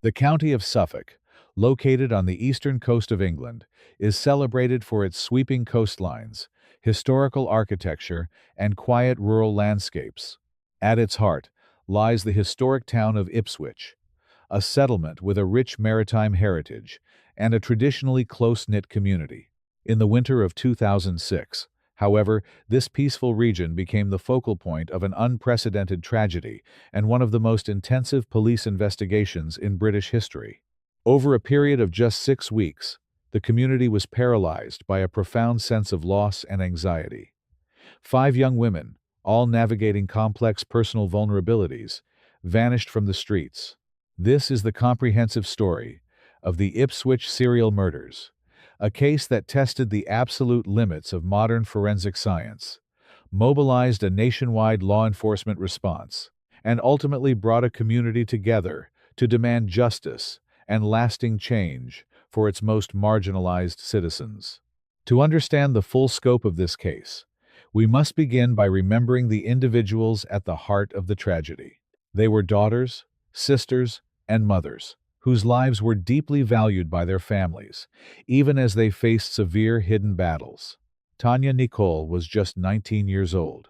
The county of Suffolk, located on the eastern coast of England, is celebrated for its sweeping coastlines, historical architecture, and quiet rural landscapes. At its heart lies the historic town of Ipswich, a settlement with a rich maritime heritage and a traditionally close-knit community. In the winter of 2006, however, this peaceful region became the focal point of an unprecedented tragedy and one of the most intensive police investigations in British history. Over a period of just 6 weeks, the community was paralyzed by a profound sense of loss and anxiety. 5 young women, all navigating complex personal vulnerabilities, vanished from the streets. This is the comprehensive story of the Ipswich Serial Murders, a case that tested the absolute limits of modern forensic science, mobilized a nationwide law enforcement response, and ultimately brought a community together to demand justice and lasting change for its most marginalized citizens. To understand the full scope of this case, we must begin by remembering the individuals at the heart of the tragedy. They were daughters, sisters, and mothers, whose lives were deeply valued by their families, even as they faced severe hidden battles. Tania Nicol was just 19 years old.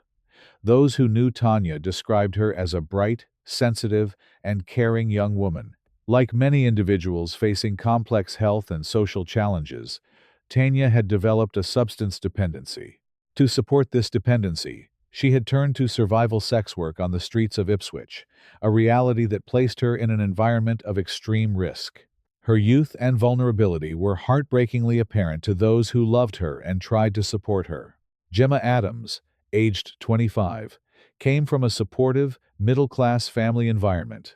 Those who knew Tania described her as a bright, sensitive, and caring young woman. Like many individuals facing complex health and social challenges, Tania had developed a substance dependency. To support this dependency, she had turned to survival sex work on the streets of Ipswich, a reality that placed her in an environment of extreme risk. Her youth and vulnerability were heartbreakingly apparent to those who loved her and tried to support her. Gemma Adams, aged 25, came from a supportive, middle-class family environment.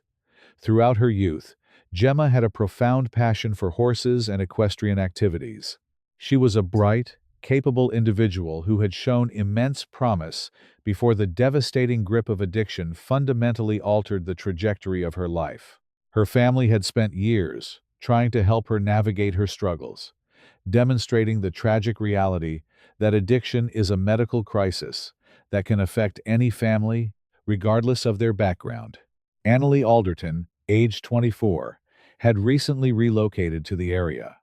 Throughout her youth, Gemma had a profound passion for horses and equestrian activities. She was a bright, capable individual who had shown immense promise before the devastating grip of addiction fundamentally altered the trajectory of her life. Her family had spent years trying to help her navigate her struggles, demonstrating the tragic reality that addiction is a medical crisis that can affect any family, regardless of their background. Anneli Alderton, aged 24, had recently relocated to the area.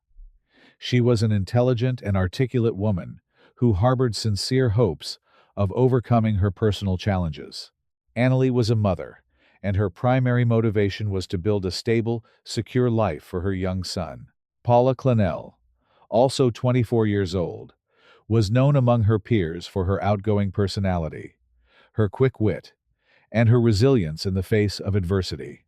She was an intelligent and articulate woman who harbored sincere hopes of overcoming her personal challenges. Anneli was a mother, and her primary motivation was to build a stable, secure life for her young son. Paula Clennell, also 24 years old, was known among her peers for her outgoing personality, her quick wit, and her resilience in the face of adversity.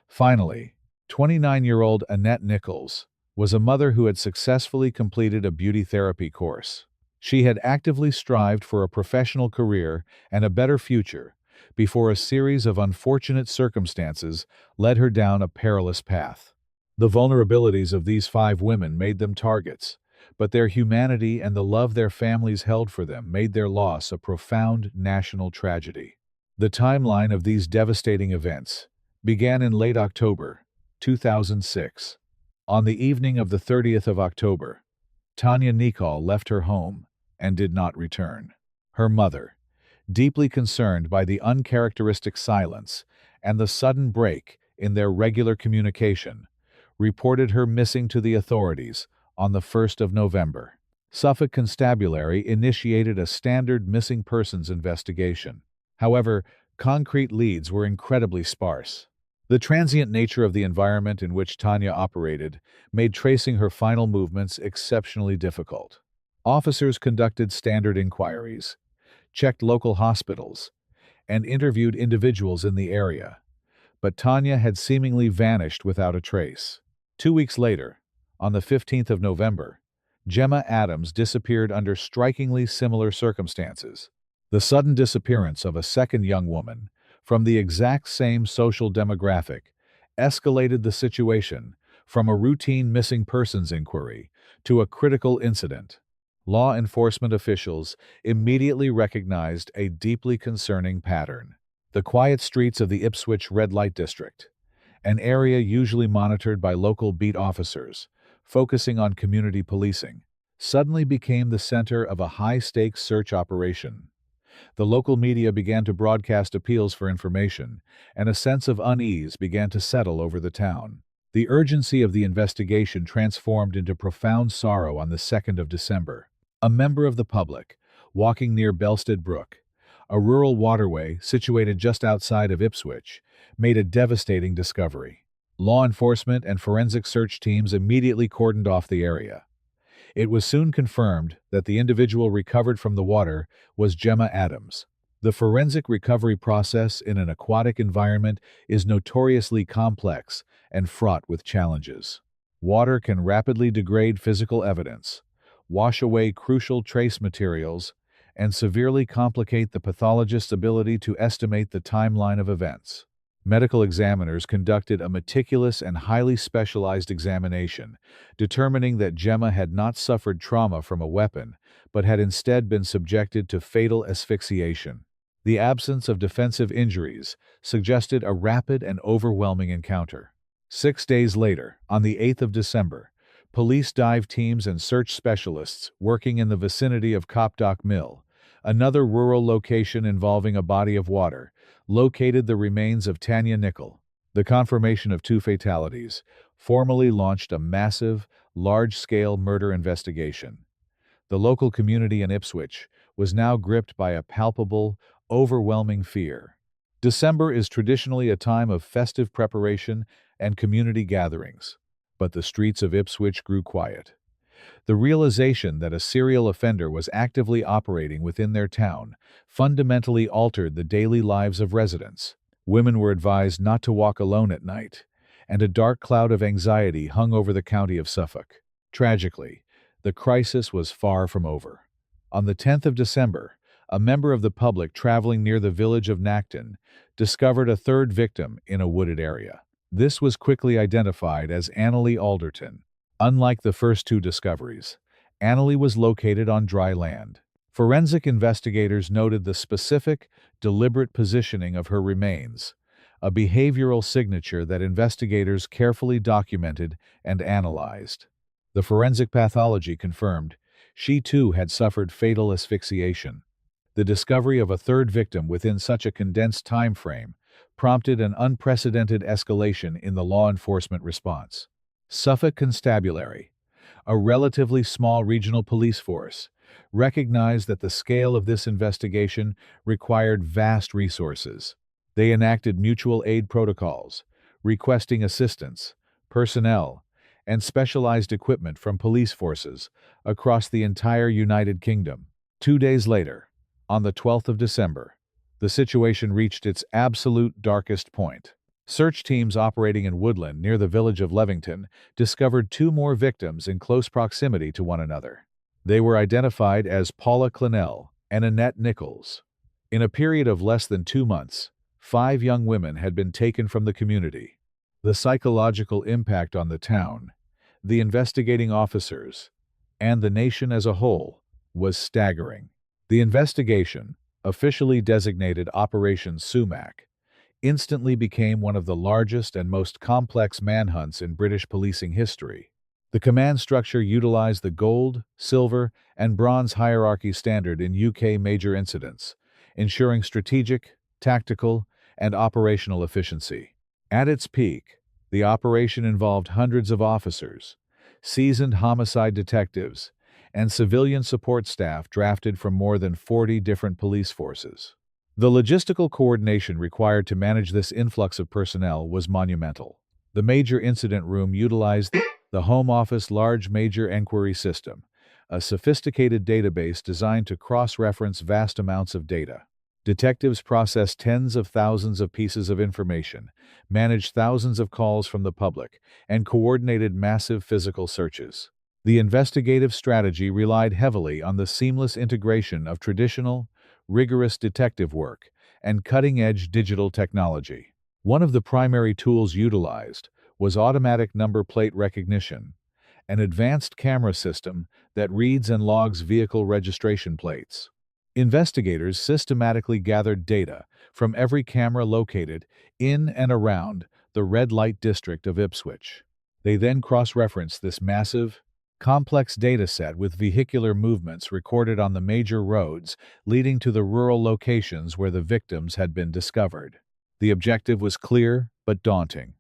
Finally, 29-year-old Annette Nicholls was a mother who had successfully completed a beauty therapy course. She had actively strived for a professional career and a better future before a series of unfortunate circumstances led her down a perilous path. The vulnerabilities of these 5 women made them targets, but their humanity and the love their families held for them made their loss a profound national tragedy. The timeline of these devastating events began in late October 2006. On the evening of the 30th of October, Tania Nicol left her home and did not return. Her mother, deeply concerned by the uncharacteristic silence and the sudden break in their regular communication, reported her missing to the authorities on the 1st of November. Suffolk Constabulary initiated a standard missing persons investigation. However, concrete leads were incredibly sparse. The transient nature of the environment in which Tania operated made tracing her final movements exceptionally difficult. Officers conducted standard inquiries, checked local hospitals, and interviewed individuals in the area, but Tania had seemingly vanished without a trace. 2 weeks later, on the 15th of November, Gemma Adams disappeared under strikingly similar circumstances. The sudden disappearance of a second young woman from the exact same social demographic escalated the situation from a routine missing persons inquiry to a critical incident. Law enforcement officials immediately recognized a deeply concerning pattern. The quiet streets of the Ipswich Red Light District, an area usually monitored by local beat officers, focusing on community policing, suddenly became the center of a high-stakes search operation. The local media began to broadcast appeals for information, and a sense of unease began to settle over the town. The urgency of the investigation transformed into profound sorrow on the 2nd of December. A member of the public, walking near Belstead Brook, a rural waterway situated just outside of Ipswich, made a devastating discovery. Law enforcement and forensic search teams immediately cordoned off the area. It was soon confirmed that the individual recovered from the water was Gemma Adams. The forensic recovery process in an aquatic environment is notoriously complex and fraught with challenges. Water can rapidly degrade physical evidence, wash away crucial trace materials, and severely complicate the pathologist's ability to estimate the timeline of events. Medical examiners conducted a meticulous and highly specialized examination, determining that Gemma had not suffered trauma from a weapon, but had instead been subjected to fatal asphyxiation. The absence of defensive injuries suggested a rapid and overwhelming encounter. 6 days later, on the 8th of December, police dive teams and search specialists working in the vicinity of Copdock Mill, another rural location involving a body of water, located the remains of Tania Nicol. The confirmation of 2 fatalities formally launched a massive, large-scale murder investigation. The local community in Ipswich was now gripped by a palpable, overwhelming fear. December is traditionally a time of festive preparation and community gatherings, but the streets of Ipswich grew quiet. The realization that a serial offender was actively operating within their town fundamentally altered the daily lives of residents. Women were advised not to walk alone at night, and a dark cloud of anxiety hung over the county of Suffolk. Tragically, the crisis was far from over. On the 10th of December, a member of the public traveling near the village of Nacton discovered a third victim in a wooded area. This was quickly identified as Anneli Alderton. Unlike the first 2 discoveries, Anneli was located on dry land. Forensic investigators noted the specific, deliberate positioning of her remains, a behavioral signature that investigators carefully documented and analyzed. The forensic pathology confirmed she too had suffered fatal asphyxiation. The discovery of a third victim within such a condensed time frame prompted an unprecedented escalation in the law enforcement response. Suffolk Constabulary, a relatively small regional police force, recognized that the scale of this investigation required vast resources. They enacted mutual aid protocols, requesting assistance, personnel, and specialized equipment from police forces across the entire United Kingdom. 2 days later, on the 12th of December, the situation reached its absolute darkest point. Search teams operating in woodland near the village of Levington discovered 2 more victims in close proximity to one another. They were identified as Paula Clennell and Annette Nicholls. In a period of less than 2 months, 5 young women had been taken from the community. The psychological impact on the town, the investigating officers, and the nation as a whole was staggering. The investigation, officially designated Operation Sumac, instantly became one of the largest and most complex manhunts in British policing history. The command structure utilized the gold, silver, and bronze hierarchy standard in UK major incidents, ensuring strategic, tactical, and operational efficiency. At its peak, the operation involved hundreds of officers, seasoned homicide detectives, and civilian support staff drafted from more than 40 different police forces. The logistical coordination required to manage this influx of personnel was monumental. The Major Incident Room utilized the Home Office Large Major Enquiry System, a sophisticated database designed to cross-reference vast amounts of data. Detectives processed tens of thousands of pieces of information, managed thousands of calls from the public, and coordinated massive physical searches. The investigative strategy relied heavily on the seamless integration of traditional, rigorous detective work, and cutting-edge digital technology. One of the primary tools utilized was automatic number plate recognition, an advanced camera system that reads and logs vehicle registration plates. Investigators systematically gathered data from every camera located in and around the red light district of Ipswich. They then cross-referenced this massive, complex data set with vehicular movements recorded on the major roads leading to the rural locations where the victims had been discovered. The objective was clear but daunting: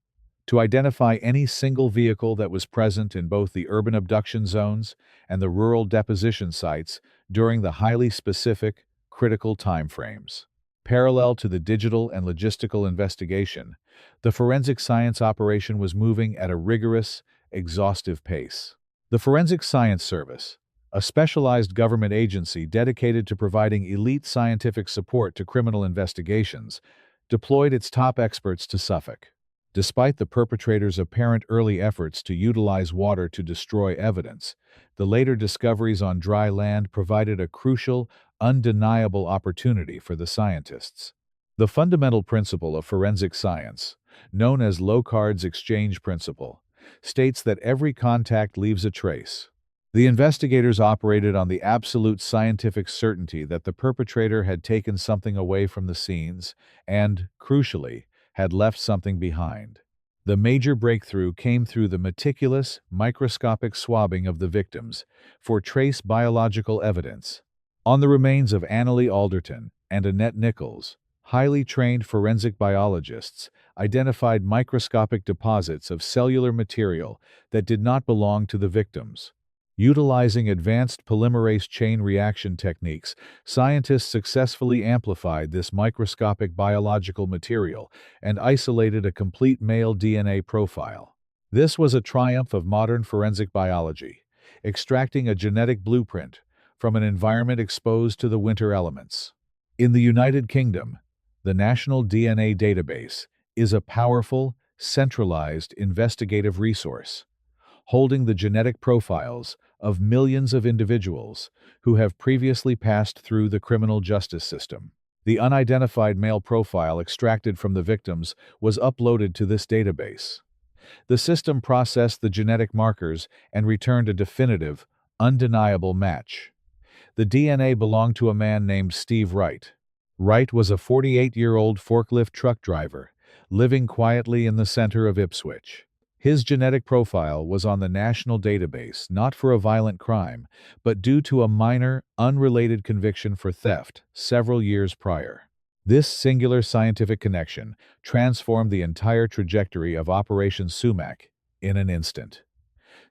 to identify any single vehicle that was present in both the urban abduction zones and the rural deposition sites during the highly specific, critical timeframes. Parallel to the digital and logistical investigation, the forensic science operation was moving at a rigorous, exhaustive pace. The Forensic Science Service, a specialized government agency dedicated to providing elite scientific support to criminal investigations, deployed its top experts to Suffolk. Despite the perpetrators' apparent early efforts to utilize water to destroy evidence, the later discoveries on dry land provided a crucial, undeniable opportunity for the scientists. The fundamental principle of forensic science, known as Locard's exchange principle, states that every contact leaves a trace. The investigators operated on the absolute scientific certainty that the perpetrator had taken something away from the scenes and, crucially, had left something behind. The major breakthrough came through the meticulous, microscopic swabbing of the victims for trace biological evidence. On the remains of Anneli Alderton and Annette Nicholls, highly trained forensic biologists identified microscopic deposits of cellular material that did not belong to the victims. Utilizing advanced polymerase chain reaction techniques, scientists successfully amplified this microscopic biological material and isolated a complete male DNA profile. This was a triumph of modern forensic biology, extracting a genetic blueprint from an environment exposed to the winter elements. In the United Kingdom, the National DNA Database is a powerful, centralized investigative resource, holding the genetic profiles of millions of individuals who have previously passed through the criminal justice system. The unidentified male profile extracted from the victims was uploaded to this database. The system processed the genetic markers and returned a definitive, undeniable match. The DNA belonged to a man named Steve Wright. Wright was a 48-year-old forklift truck driver, living quietly in the center of Ipswich. His genetic profile was on the national database not for a violent crime, but due to a minor, unrelated conviction for theft several years prior. This singular scientific connection transformed the entire trajectory of Operation Sumac in an instant.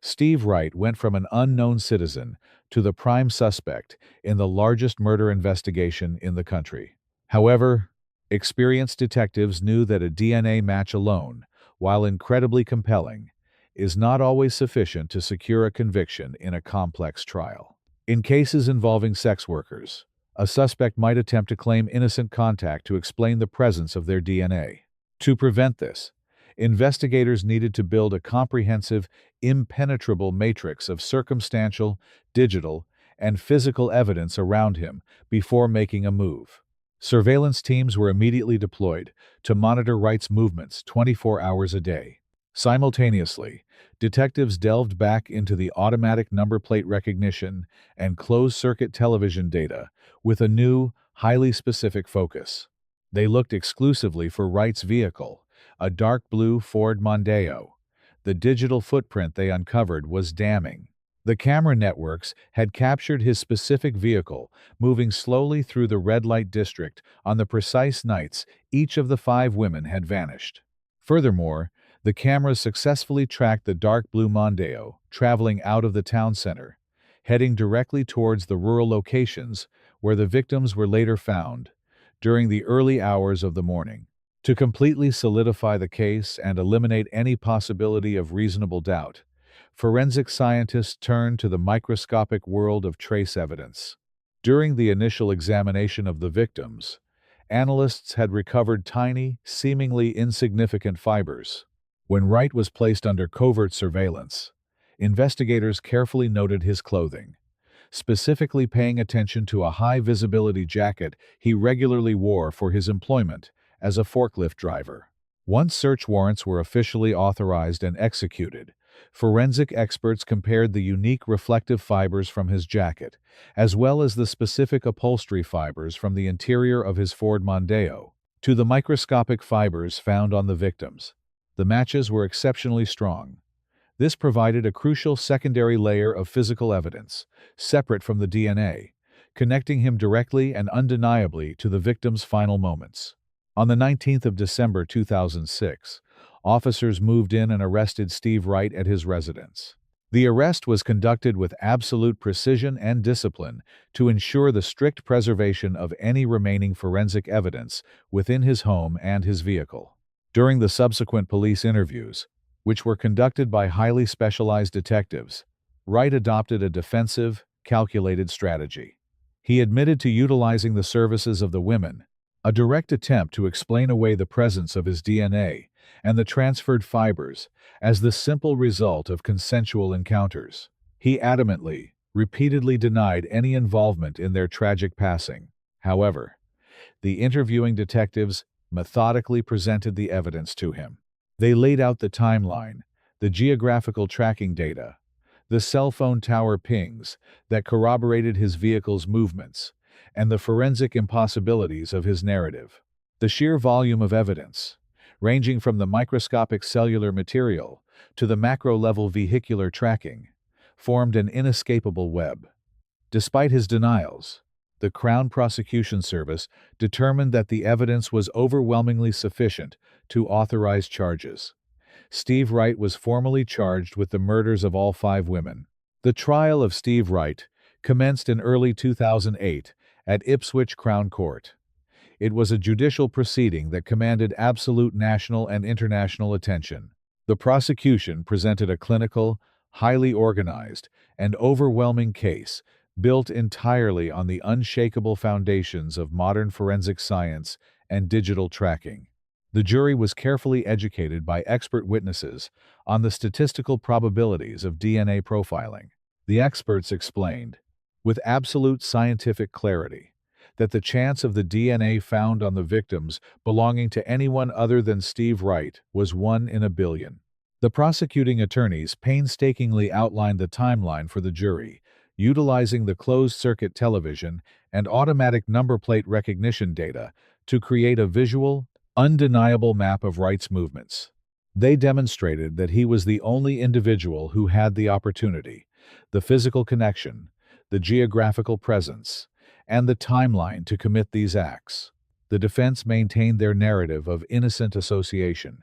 Steve Wright went from an unknown citizen to the prime suspect in the largest murder investigation in the country. However, experienced detectives knew that a DNA match alone, while incredibly compelling, is not always sufficient to secure a conviction in a complex trial. In cases involving sex workers, a suspect might attempt to claim innocent contact to explain the presence of their DNA. To prevent this, investigators needed to build a comprehensive, impenetrable matrix of circumstantial, digital, and physical evidence around him before making a move. Surveillance teams were immediately deployed to monitor Wright's movements 24 hours a day. Simultaneously, detectives delved back into the automatic number plate recognition and closed-circuit television data with a new, highly specific focus. They looked exclusively for Wright's vehicle, a dark blue Ford Mondeo. The digital footprint they uncovered was damning. The camera networks had captured his specific vehicle, moving slowly through the red light district on the precise nights each of the 5 women had vanished. Furthermore, the cameras successfully tracked the dark blue Mondeo, traveling out of the town center, heading directly towards the rural locations where the victims were later found during the early hours of the morning. To completely solidify the case and eliminate any possibility of reasonable doubt, forensic scientists turned to the microscopic world of trace evidence. During the initial examination of the victims, analysts had recovered tiny, seemingly insignificant fibers. When Wright was placed under covert surveillance, investigators carefully noted his clothing, specifically paying attention to a high-visibility jacket he regularly wore for his employment as a forklift driver. Once search warrants were officially authorized and executed, forensic experts compared the unique reflective fibers from his jacket, as well as the specific upholstery fibers from the interior of his Ford Mondeo, to the microscopic fibers found on the victims. The matches were exceptionally strong. This provided a crucial secondary layer of physical evidence, separate from the DNA, connecting him directly and undeniably to the victim's final moments. On the 19th of December 2006, officers moved in and arrested Steve Wright at his residence. The arrest was conducted with absolute precision and discipline to ensure the strict preservation of any remaining forensic evidence within his home and his vehicle. During the subsequent police interviews, which were conducted by highly specialized detectives, Wright adopted a defensive, calculated strategy. He admitted to utilizing the services of the women, a direct attempt to explain away the presence of his DNA and the transferred fibers as the simple result of consensual encounters. He adamantly, repeatedly denied any involvement in their tragic passing. However, the interviewing detectives methodically presented the evidence to him. They laid out the timeline, the geographical tracking data, the cell phone tower pings that corroborated his vehicle's movements, and the forensic impossibilities of his narrative. The sheer volume of evidence, ranging from the microscopic cellular material to the macro-level vehicular tracking, formed an inescapable web. Despite his denials, the Crown Prosecution Service determined that the evidence was overwhelmingly sufficient to authorize charges. Steve Wright was formally charged with the murders of all 5 women. The trial of Steve Wright commenced in early 2008 at Ipswich Crown Court. It was a judicial proceeding that commanded absolute national and international attention. The prosecution presented a clinical, highly organized, and overwhelming case built entirely on the unshakable foundations of modern forensic science and digital tracking. The jury was carefully educated by expert witnesses on the statistical probabilities of DNA profiling. The experts explained, with absolute scientific clarity, that the chance of the DNA found on the victims belonging to anyone other than Steve Wright was 1 in a billion. The prosecuting attorneys painstakingly outlined the timeline for the jury, utilizing the closed-circuit television and automatic number plate recognition data to create a visual, undeniable map of Wright's movements. They demonstrated that he was the only individual who had the opportunity, the physical connection, the geographical presence, and the timeline to commit these acts. The defense maintained their narrative of innocent association.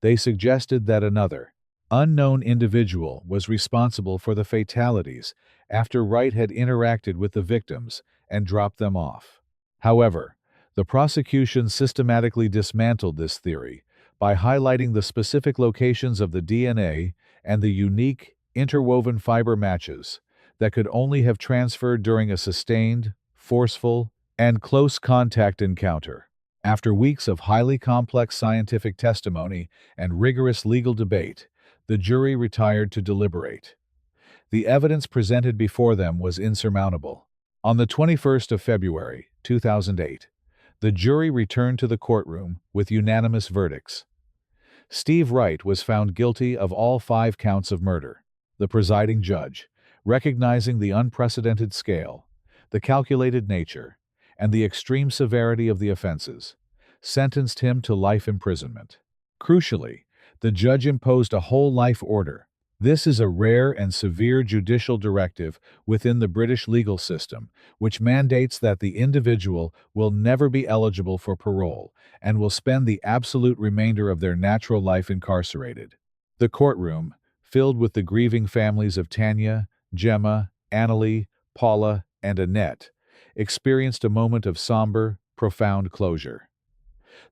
They suggested that another, unknown individual was responsible for the fatalities after Wright had interacted with the victims and dropped them off. However, the prosecution systematically dismantled this theory by highlighting the specific locations of the DNA and the unique, interwoven fiber matches that could only have transferred during a sustained, forceful, and close contact encounter. After weeks of highly complex scientific testimony and rigorous legal debate, the jury retired to deliberate. The evidence presented before them was insurmountable. On the 21st of February, 2008, the jury returned to the courtroom with unanimous verdicts. Steve Wright was found guilty of all 5 counts of murder. The presiding judge, recognizing the unprecedented scale, the calculated nature, and the extreme severity of the offenses, sentenced him to life imprisonment. Crucially, the judge imposed a whole life order. This is a rare and severe judicial directive within the British legal system, which mandates that the individual will never be eligible for parole and will spend the absolute remainder of their natural life incarcerated. The courtroom, filled with the grieving families of Tania, Gemma, Anneli, Paula, and Annette, experienced a moment of somber, profound closure.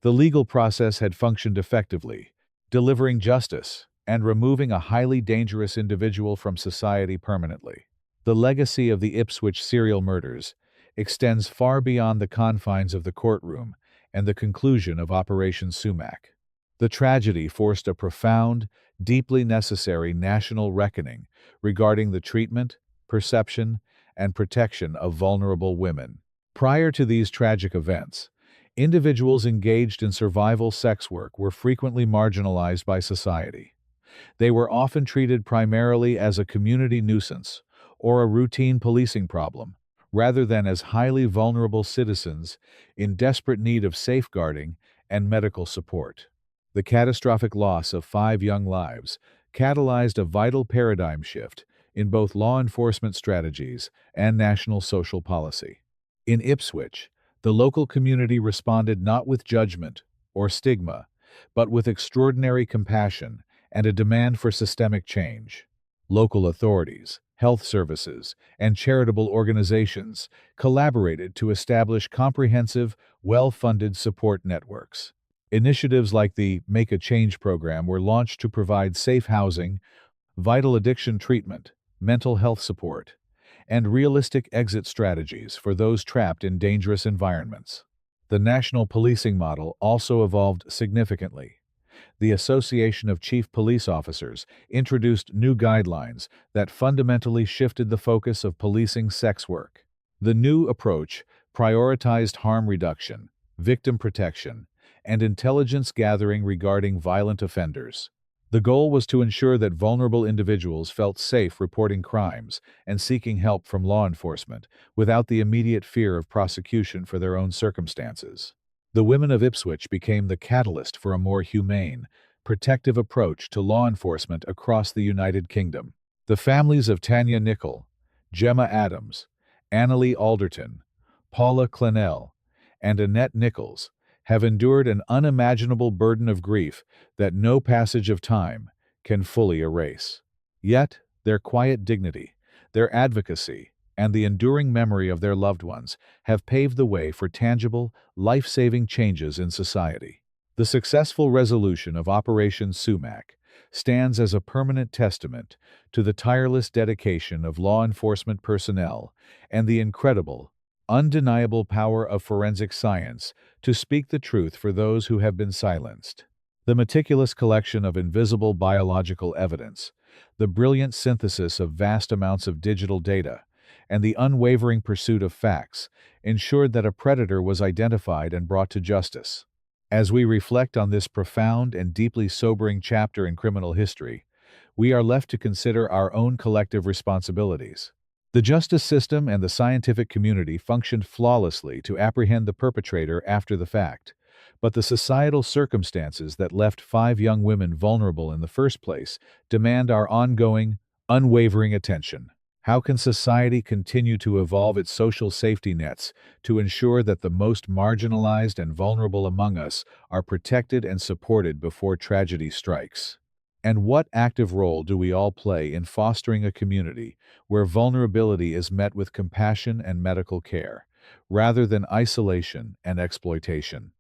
The legal process had functioned effectively, delivering justice and removing a highly dangerous individual from society permanently. The legacy of the Ipswich Serial Murders extends far beyond the confines of the courtroom and the conclusion of Operation Sumac. The tragedy forced a profound, deeply necessary national reckoning regarding the treatment, perception, and protection of vulnerable women. Prior to these tragic events, individuals engaged in survival sex work were frequently marginalized by society. They were often treated primarily as a community nuisance or a routine policing problem, rather than as highly vulnerable citizens in desperate need of safeguarding and medical support. The catastrophic loss of 5 young lives catalyzed a vital paradigm shift in both law enforcement strategies and national social policy. In Ipswich, the local community responded not with judgment or stigma, but with extraordinary compassion and a demand for systemic change. Local authorities, health services, and charitable organizations collaborated to establish comprehensive, well-funded support networks. Initiatives like the Make a Change program were launched to provide safe housing, vital addiction treatment, mental health support, and realistic exit strategies for those trapped in dangerous environments. The national policing model also evolved significantly. The Association of Chief Police Officers introduced new guidelines that fundamentally shifted the focus of policing sex work. The new approach prioritized harm reduction, victim protection, and intelligence gathering regarding violent offenders. The goal was to ensure that vulnerable individuals felt safe reporting crimes and seeking help from law enforcement without the immediate fear of prosecution for their own circumstances. The women of Ipswich became the catalyst for a more humane, protective approach to law enforcement across the United Kingdom. The families of Tania Nicol, Gemma Adams, Anneli Alderton, Paula Clennell, and Annette Nicholls have endured an unimaginable burden of grief that no passage of time can fully erase. Yet, their quiet dignity, their advocacy, and the enduring memory of their loved ones have paved the way for tangible, life-saving changes in society. The successful resolution of Operation Sumac stands as a permanent testament to the tireless dedication of law enforcement personnel and the incredible, undeniable power of forensic science to speak the truth for those who have been silenced. The meticulous collection of invisible biological evidence, the brilliant synthesis of vast amounts of digital data, and the unwavering pursuit of facts ensured that a predator was identified and brought to justice. As we reflect on this profound and deeply sobering chapter in criminal history, we are left to consider our own collective responsibilities. The justice system and the scientific community functioned flawlessly to apprehend the perpetrator after the fact, but the societal circumstances that left 5 young women vulnerable in the first place demand our ongoing, unwavering attention. How can society continue to evolve its social safety nets to ensure that the most marginalized and vulnerable among us are protected and supported before tragedy strikes? And what active role do we all play in fostering a community where vulnerability is met with compassion and medical care, rather than isolation and exploitation?